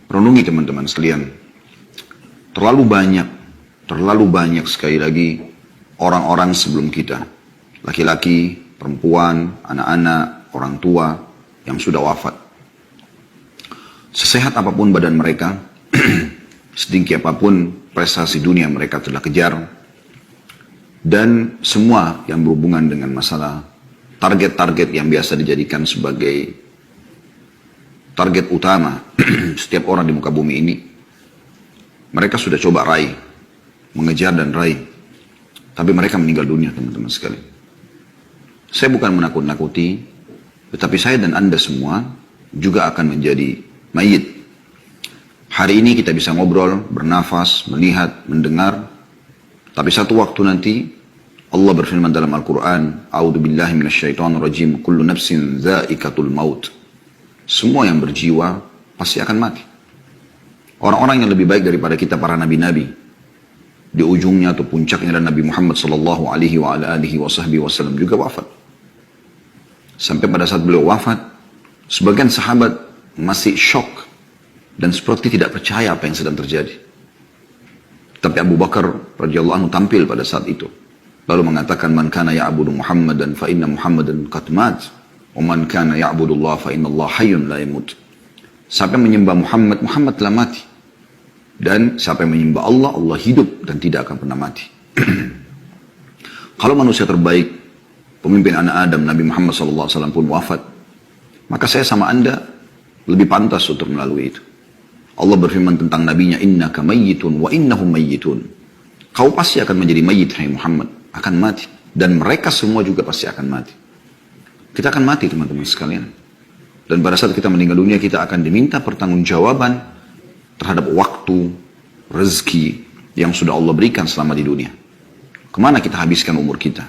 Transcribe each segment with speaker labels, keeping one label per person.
Speaker 1: Renungi teman-teman sekalian. Terlalu banyak sekali lagi orang-orang sebelum kita. Laki-laki, perempuan, anak-anak, orang tua yang sudah wafat. Sesehat apapun badan mereka, setinggi apapun prestasi dunia mereka telah kejar, dan semua yang berhubungan dengan masalah target-target yang biasa dijadikan sebagai target utama setiap orang di muka bumi ini, mereka sudah coba raih, mengejar dan raih, tapi mereka meninggal dunia teman-teman sekalian. Saya bukan menakut-nakuti, tetapi saya dan Anda semua juga akan menjadi mayit. Hari ini kita bisa ngobrol, bernafas, melihat, mendengar, tapi satu waktu nanti Allah berfirman dalam Al-Quran, A'udzubillahi minasyaitonirrajim, kullu nafsin dha'iqatul maut. Semua yang berjiwa pasti akan mati. Orang-orang yang lebih baik daripada kita, para nabi-nabi, di ujungnya atau puncaknya adalah Nabi Muhammad sallallahu alaihi wa alihi wasallam juga wafat. Sampai pada saat beliau wafat, sebagian sahabat masih syok dan seperti tidak percaya apa yang sedang terjadi. Tapi Abu Bakar radhiyallahu anhu tampil pada saat itu, lalu mengatakan, man kana ya'budu Muhammadan fa inna Muhammadan qad mat, wa man kana ya'budu Allah fa inna Allah hayyun la yamut. Siapa yang menyembah Muhammad, Muhammad telah mati. Dan siapa yang menyembah Allah, Allah hidup dan tidak akan pernah mati. Kalau manusia terbaik, pemimpin anak Adam, Nabi Muhammad SAW pun wafat, maka saya sama Anda lebih pantas untuk melalui itu. Allah berfirman tentang nabinya, innaka mayyitun wa innahum mayyitun. Kau pasti akan menjadi mayyit, hai Muhammad, akan mati. Dan mereka semua juga pasti akan mati. Kita akan mati teman-teman sekalian. Dan pada saat kita meninggal dunia, kita akan diminta pertanggungjawaban terhadap waktu, rezeki yang sudah Allah berikan selama di dunia. Kemana kita habiskan umur kita?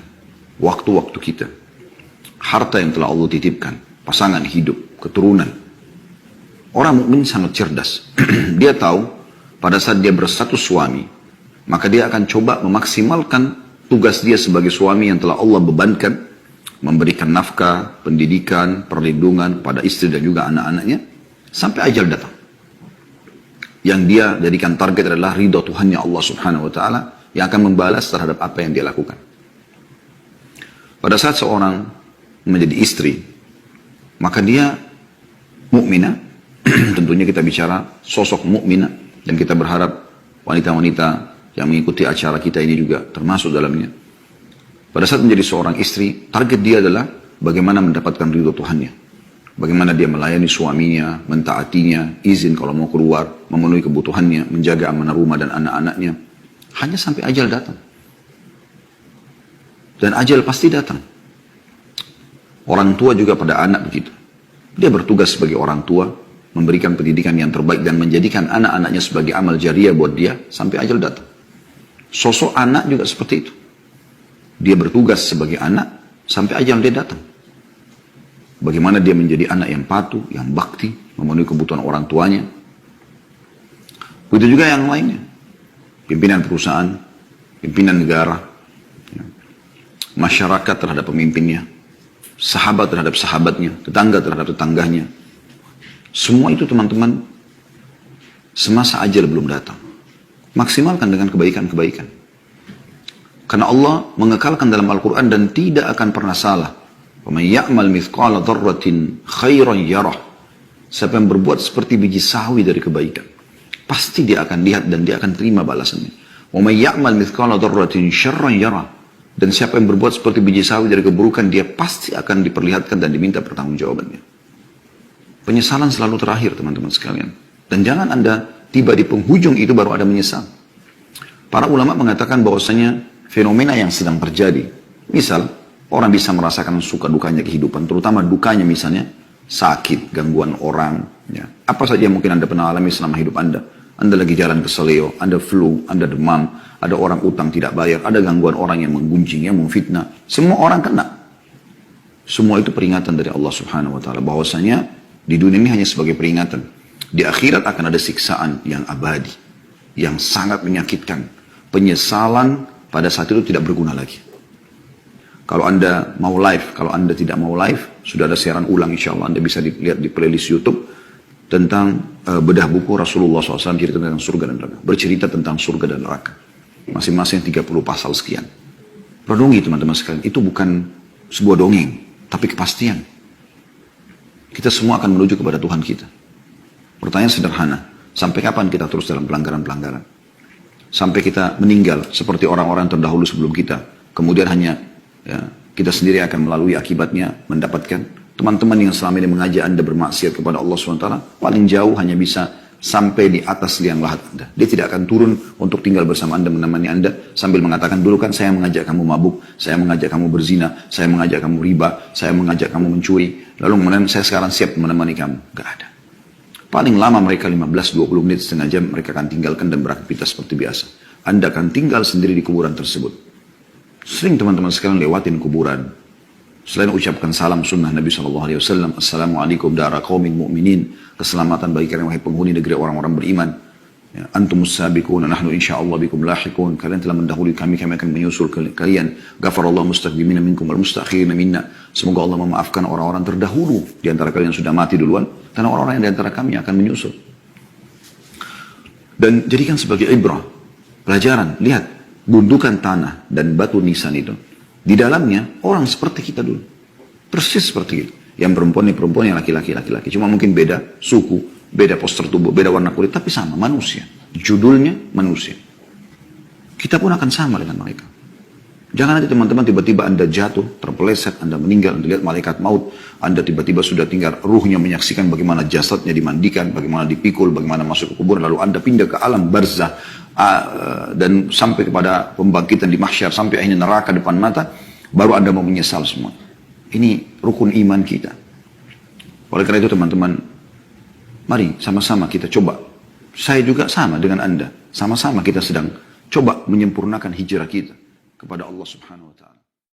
Speaker 1: Waktu-waktu kita. Harta yang telah Allah titipkan. Pasangan hidup, keturunan. Orang mukmin sangat cerdas. Dia tahu pada saat dia berstatus suami, maka dia akan coba memaksimalkan tugas dia sebagai suami yang telah Allah bebankan, memberikan nafkah, pendidikan, perlindungan pada istri dan juga anak-anaknya, sampai ajal datang. Yang dia jadikan target adalah ridha Tuhannya Allah subhanahu wa ta'ala, yang akan membalas terhadap apa yang dia lakukan. Pada saat seorang menjadi istri, maka dia mukminah. Tentunya kita bicara sosok mukminah, dan kita berharap wanita-wanita yang mengikuti acara kita ini juga termasuk dalamnya. Pada saat menjadi seorang istri, target dia adalah bagaimana mendapatkan ridho Tuhannya. Bagaimana dia melayani suaminya, mentaatinya, izin kalau mau keluar, memenuhi kebutuhannya, menjaga amanah rumah dan anak-anaknya. Hanya sampai ajal datang. Dan ajal pasti datang. Orang tua juga pada anak begitu. Dia bertugas sebagai orang tua, memberikan pendidikan yang terbaik dan menjadikan anak-anaknya sebagai amal jariah buat dia sampai ajal datang. Sosok anak juga seperti itu. Dia bertugas sebagai anak sampai ajal dia datang. Bagaimana dia menjadi anak yang patuh, yang bakti, memenuhi kebutuhan orang tuanya. Begitu juga yang lainnya. Pimpinan perusahaan, pimpinan negara, masyarakat terhadap pemimpinnya, sahabat terhadap sahabatnya, tetangga terhadap tetangganya. Semua itu teman-teman, semasa ajal belum datang. Maksimalkan dengan kebaikan-kebaikan. Karena Allah mengekalkan dalam Al-Quran dan tidak akan pernah salah. وَمَنْ يَعْمَلْ مِثْقَالَ ذَرَّةٍ خَيْرًا يَرَهُ. Siapa yang berbuat seperti biji sawi dari kebaikan, pasti dia akan lihat dan dia akan terima balasannya. وَمَنْ يَعْمَلْ مِثْقَالَ ذَرَّةٍ شَرًّا يَرَهُ. Dan siapa yang berbuat seperti biji sawi dari keburukan, dia pasti akan diperlihatkan dan diminta pertanggungjawabannya. Penyesalan selalu terakhir teman-teman sekalian. Dan jangan Anda tiba di penghujung itu baru ada menyesal. Para ulama mengatakan bahwasanya fenomena yang sedang terjadi, misal orang bisa merasakan suka dukanya kehidupan, terutama dukanya misalnya sakit, gangguan orang, ya. Apa saja yang mungkin Anda pernah alami selama hidup Anda. Anda lagi jalan ke seleo, Anda flu, Anda demam, ada orang utang tidak bayar, ada gangguan orang yang menggunjing, yang memfitnah. Semua orang kena. Semua itu peringatan dari Allah subhanahu wa ta'ala, bahwasanya di dunia ini hanya sebagai peringatan. Di akhirat akan ada siksaan yang abadi, yang sangat menyakitkan. Penyesalan pada saat itu tidak berguna lagi. Kalau Anda mau live, kalau Anda tidak mau live, sudah ada siaran ulang insya Allah. Anda bisa dilihat di playlist YouTube. tentang bedah buku Rasulullah SAW cerita tentang surga dan neraka. Bercerita tentang surga dan neraka. Masing-masing 30 pasal sekian. Renungi teman-teman sekalian, itu bukan sebuah dongeng, tapi kepastian. Kita semua akan menuju kepada Tuhan kita. Pertanyaan sederhana, sampai kapan kita terus dalam pelanggaran-pelanggaran? Sampai kita meninggal seperti orang-orang terdahulu sebelum kita. Kemudian hanya kita sendiri akan melalui akibatnya mendapatkan teman-teman yang selama ini mengajak Anda bermaksiat kepada Allah SWT, paling jauh hanya bisa sampai di atas liang lahat Anda. Dia tidak akan turun untuk tinggal bersama Anda, menemani Anda, sambil mengatakan, dulu kan saya mengajak kamu mabuk, saya mengajak kamu berzina, saya mengajak kamu riba, saya mengajak kamu mencuri, lalu kemudian saya sekarang siap menemani kamu. Gak ada. Paling lama mereka 15-20 menit, setengah jam, mereka akan tinggalkan dan beraktivitas seperti biasa. Anda akan tinggal sendiri di kuburan tersebut. Sering teman-teman sekalian lewatin kuburan. Selain ucapkan salam sunnah Nabi SAW, Assalamualaikum dara qaumin mu'minin, keselamatan bagi kalian wahai penghuni negeri orang-orang beriman. Ya, antumus sabiqun, nahnu insyaallah bikum lahiqun. Kalian telah mendahului kami akan menyusul kalian. Ghafarallahu mustaqdimina minkum wal mustakhirina minna. Semoga Allah memaafkan orang-orang terdahulu di antara kalian yang sudah mati duluan, dan orang-orang yang di antara kami akan menyusul. Dan jadikan sebagai ibrah, pelajaran. Lihat, gundukan tanah dan batu nisan itu. Di dalamnya orang seperti kita dulu. Persis seperti itu. Yang perempuan ini perempuan, yang laki-laki laki-laki. Cuma mungkin beda suku, beda postur tubuh, beda warna kulit, tapi sama, manusia. Judulnya manusia. Kita pun akan sama dengan mereka. Jangan nanti teman-teman tiba-tiba Anda jatuh, terpeleset, Anda meninggal, Anda lihat malaikat maut, Anda tiba-tiba sudah tinggal ruhnya menyaksikan bagaimana jasadnya dimandikan, bagaimana dipikul, bagaimana masuk ke kubur, lalu Anda pindah ke alam barzah, dan sampai kepada pembangkitan di mahsyar, sampai akhirnya neraka depan mata, baru Anda mau menyesal semua. Ini rukun iman kita. Oleh karena itu teman-teman, mari sama-sama kita coba. Saya juga sama dengan Anda. Sama-sama kita sedang coba menyempurnakan hijrah kita kepada Allah Subhanahu wa ta'ala.